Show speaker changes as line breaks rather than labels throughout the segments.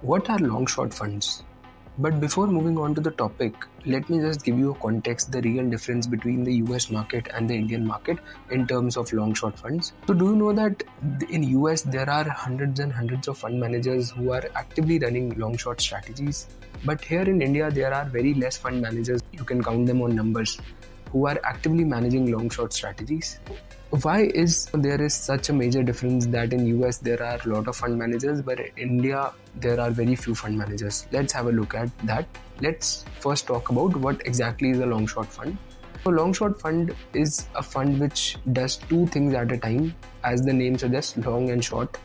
What are long short funds? But before moving on to the topic, let me just give you a context, the real difference between the US market and the Indian market in terms of long short funds. So do you know that in US there are hundreds and hundreds of fund managers who are actively running long short strategies? But here in India there are very less fund managers, you can count them on numbers, who are actively managing long short strategies. Why is there is such a major difference that in US there are a lot of fund managers, but in India there are very few fund managers? Let's have a look at that. Let's first talk about what exactly is a long short fund. So long short fund is a fund which does two things at a time, as the name suggests, long and short.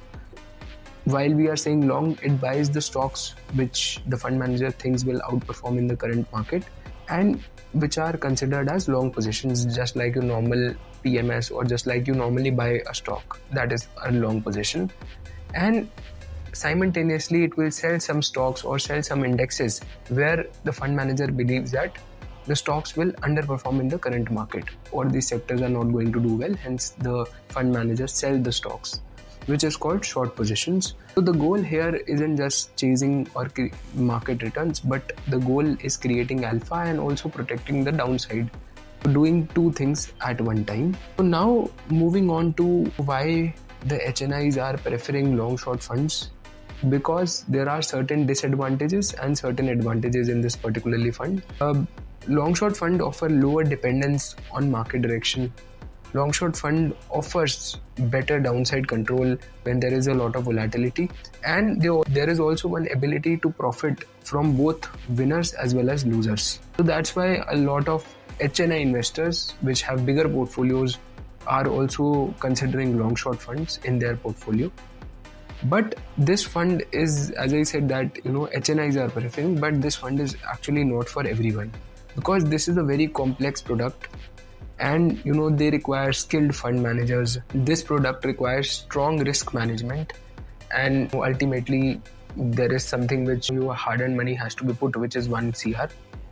While we are saying long, it buys the stocks which the fund manager thinks will outperform in the current market and which are considered as long positions, just like your normal PMS or just like you normally buy a stock. That is a long position. And simultaneously, it will sell some stocks or sell some indexes where the fund manager believes that the stocks will underperform in the current market or these sectors are not going to do well. Hence, the fund manager sell the stocks, which is called short positions. So the goal here isn't just chasing or market returns, but the goal is creating alpha and also protecting the downside. Doing two things at one time. So now moving on to why the HNIs are preferring long short funds, because there are certain disadvantages and certain advantages in this particularly fund. Long short fund offer lower dependence on market direction. Long short fund offers better downside control when there is a lot of volatility, and there is also one ability to profit from both winners as well as losers. So that's why a lot of HNI investors which have bigger portfolios are also considering long short funds in their portfolio. But this fund is, as I said, that HNIs are preferring, but this fund is actually not for everyone, because this is a very complex product and they require skilled fund managers. This product requires strong risk management, and ultimately there is something which your hard-earned money has to be put, which is 1 CR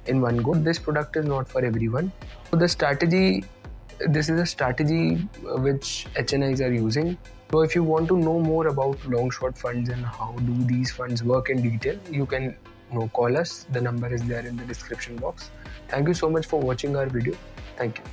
in one go. This product is not for everyone. So this is a strategy which HNIs are using. So if you want to know more about long short funds and how do these funds work in detail, you can call us. The number is there in the description box. Thank you so much for watching our video. Thank you.